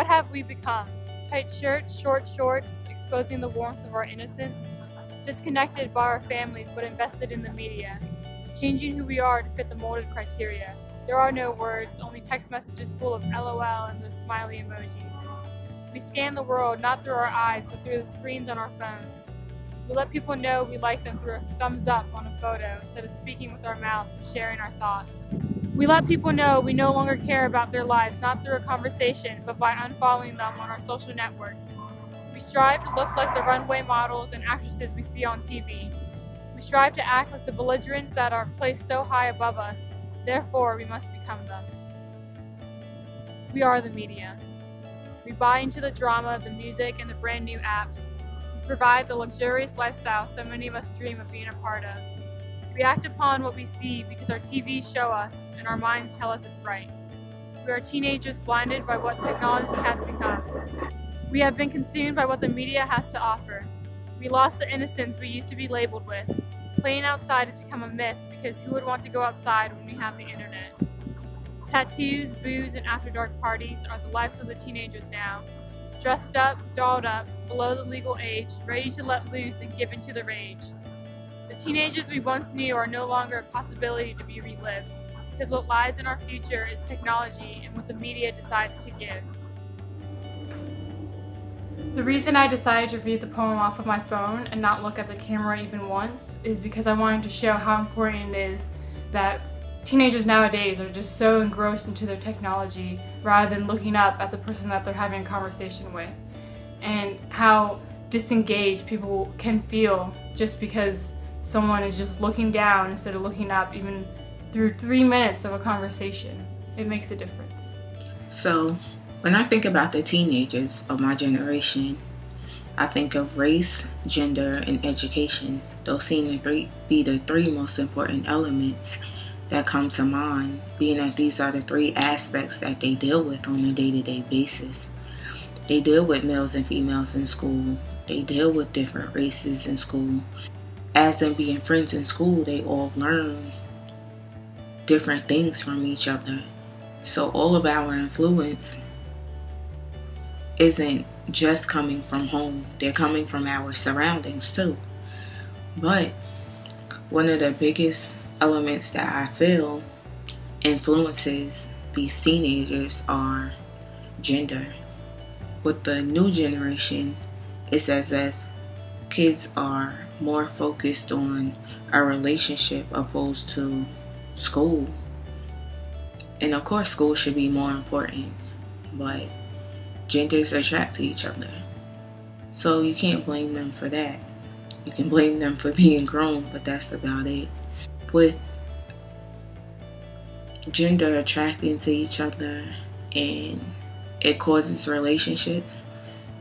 What have we become? Tight shirts, short shorts, exposing the warmth of our innocence? Disconnected by our families but invested in the media? Changing who we are to fit the molded criteria? There are no words, only text messages full of LOL and those smiley emojis. We scan the world not through our eyes but through the screens on our phones. We let people know we like them through a thumbs up on a photo instead of speaking with our mouths and sharing our thoughts. We let people know we no longer care about their lives not through a conversation but by unfollowing them on our social networks. We strive to look like the runway models and actresses we see on TV. We strive to act like the belligerents that are placed so high above us, therefore we must become them. We are the media. We buy into the drama, the music, and the brand new apps. We provide the luxurious lifestyle so many of us dream of being a part of. We act upon what we see because our TVs show us and our minds tell us it's right. We are teenagers blinded by what technology has become. We have been consumed by what the media has to offer. We lost the innocence we used to be labeled with. Playing outside has become a myth because who would want to go outside when we have the internet? Tattoos, booze, and after-dark parties are the lives of the teenagers now. Dressed up, dolled up, below the legal age, ready to let loose and give into the rage. The teenagers we once knew are no longer a possibility to be relived, because what lies in our future is technology and what the media decides to give. The reason I decided to read the poem off of my phone and not look at the camera even once is because I wanted to show how important it is that teenagers nowadays are just so engrossed into their technology rather than looking up at the person that they're having a conversation with, and how disengaged people can feel just because someone is just looking down instead of looking up even through 3 minutes of a conversation. It makes a difference. So when I think about the teenagers of my generation, I think of race, gender, and education. Those seem to be the three most important elements that come to mind, being that these are the three aspects that they deal with on a day-to-day basis. They deal with males and females in school. They deal with different races in school. As them being friends in school, they all learn different things from each other. So all of our influence isn't just coming from home. They're coming from our surroundings too. But one of the biggest elements that I feel influences these teenagers are gender. With the new generation, it's as if kids are more focused on a relationship opposed to school. And of course school should be more important, but genders attract to each other. So you can't blame them for that. You can blame them for being grown, but that's about it. With gender attracting to each other and it causes relationships,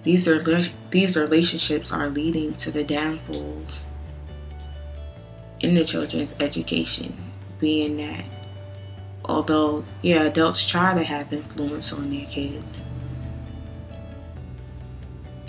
these relationships are leading to the downfalls in the children's education, being that although, adults try to have influence on their kids,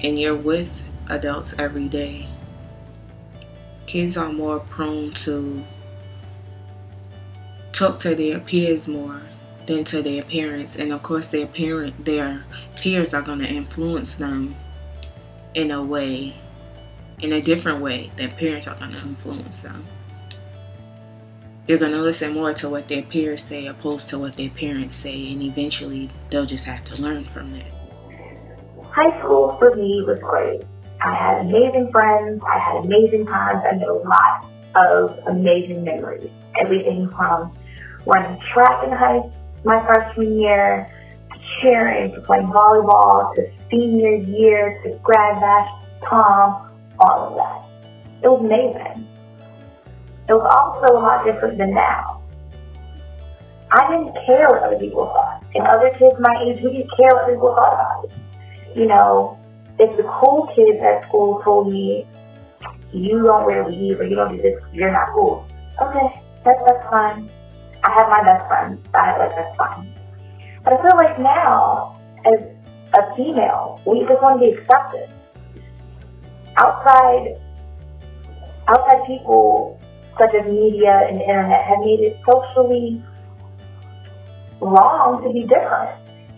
and you're with adults every day, kids are more prone to talk to their peers more than to their parents. And of course their peers are going to influence them in a different way than parents are going to influence them. They're going to listen more to what their peers say opposed to what their parents say, and eventually they'll just have to learn from that. High school for me was great. I had amazing friends, I had amazing times, and there was lots of amazing memories. Everything from running track in my freshman year, to cheering, to playing volleyball, to senior year, to grad bash, prom, all of that. It was amazing. It was also a lot different than now. I didn't care what other people thought. And other kids my age, we didn't care what people thought about it. You know, if the cool kids at school told me, you don't wear weave or you don't do this, you're not cool. Okay, that's fine. I have my best friends. That's fine. But I feel like now, as a female, we just want to be accepted. Outside people, such as media and the internet, have made it socially wrong to be different.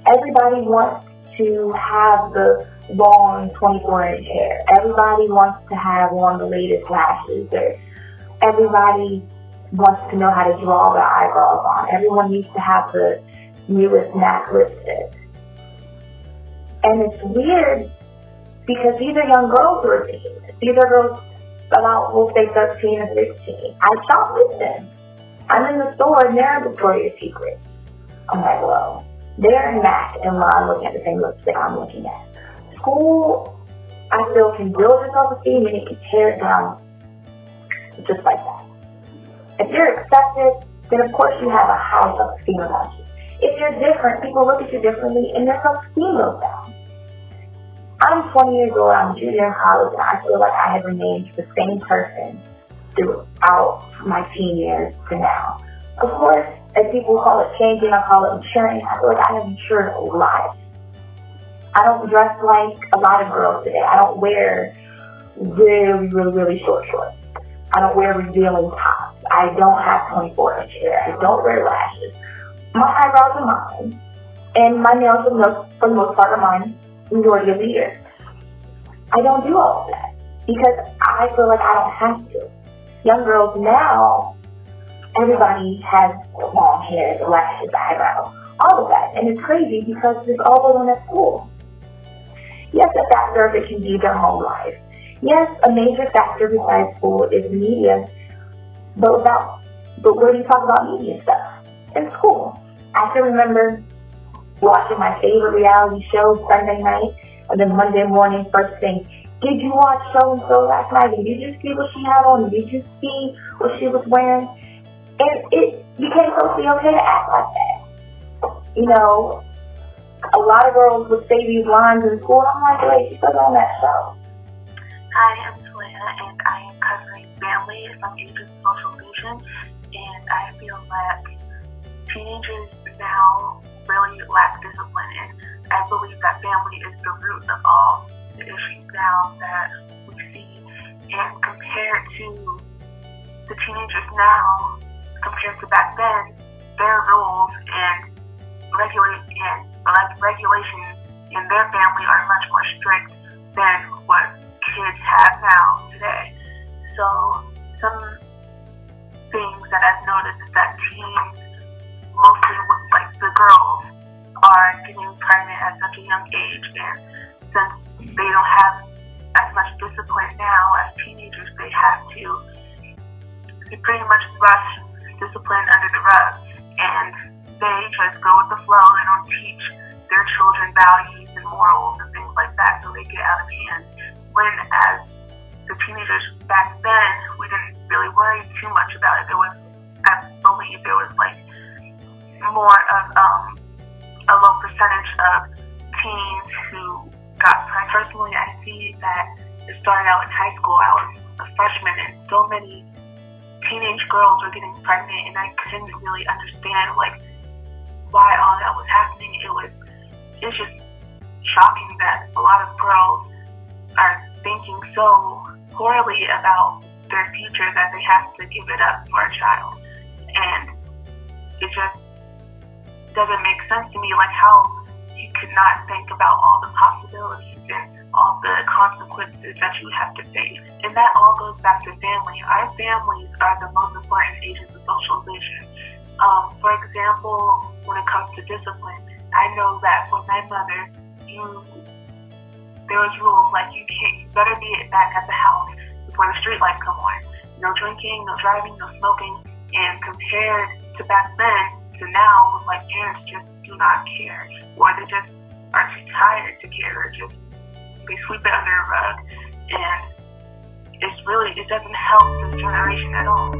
Everybody wants to have the long 24-inch hair. Everybody wants to have one of the latest lashes. Everybody wants to know how to draw their eyebrows on. Everyone needs to have the newest MAC lipstick. And it's weird because these are young girls who are thinking this. These are girls about, we'll say, 13 or 16. I shop with them. I'm in the store and they're in Victoria's Secret. I'm like, well, they're in MAC and I'm looking at the same lipstick I'm looking at. School, I feel, can build your self-esteem and it can tear it down just like that. If you're accepted, then of course you have a high self-esteem about you. If you're different, people look at you differently and their self-esteem goes down. I'm 20 years old, I'm a junior in college, and I feel like I have remained the same person throughout my teen years to now. Of course, as people call it changing, I call it maturing. I feel like I have matured a lot. I don't dress like a lot of girls today. I don't wear really short shorts. I don't wear revealing tops. I don't have 24-inch hair. I don't wear lashes. My eyebrows are mine, and my nails for the most part are mine majority of the year. I don't do all of that because I feel like I don't have to. Young girls now, everybody has long hair, lashes, eyebrows, all of that, and it's crazy because it's all going on at school. Yes, a factor of it can be their home life. Yes, a major factor besides school is media, but where do you talk about media stuff? In school. I can remember watching my favorite reality show Sunday night, and then Monday morning, first thing, did you watch so-and-so last night? And did you see what she had on? Did you see what she was wearing? And it became socially okay to act like that. You know, a lot of girls would say these lines in school, and I'm like, wait, she's still on that show. Hi, I'm Talaya, and I am covering family from ages of socialization, and I feel like teenagers now really lack discipline, and I believe that family is the root of all the issues now that we see. And compared to the teenagers now, compared to back then, their rules and regulations in their family are much more strict than what kids have now today. So some things that I've noticed is that teens, mostly like the girls, are getting pregnant at such a young age, and since they don't have as much discipline now as teenagers, they have to pretty much brush discipline under the rug, and they just go with the flow. They don't teach their children values and morals and things like that, so they get out of hand. When as the teenagers back then, we didn't really worry too much about it. I believe there was like more of a low percentage of teens who got pregnant. Personally, I see that it started out in high school. I was a freshman, and so many teenage girls were getting pregnant, and I couldn't really understand like why all that was happening. It's just shocking that a lot of girls are thinking so poorly about their future that they have to give it up for a child, and it just doesn't make sense to me, like how you could not think about all the possibilities and all the consequences that you have to face. And that all goes back to family. Our families are the most important agents of socialization. For example, when it comes to discipline, I know that for my mother, there was rules like you better be back at the house before the street lights come on. No drinking, no driving, no smoking. And compared to back then to now, like parents just do not care, or they just are too tired to care, or just they sweep it under a rug, and it doesn't help this generation at all.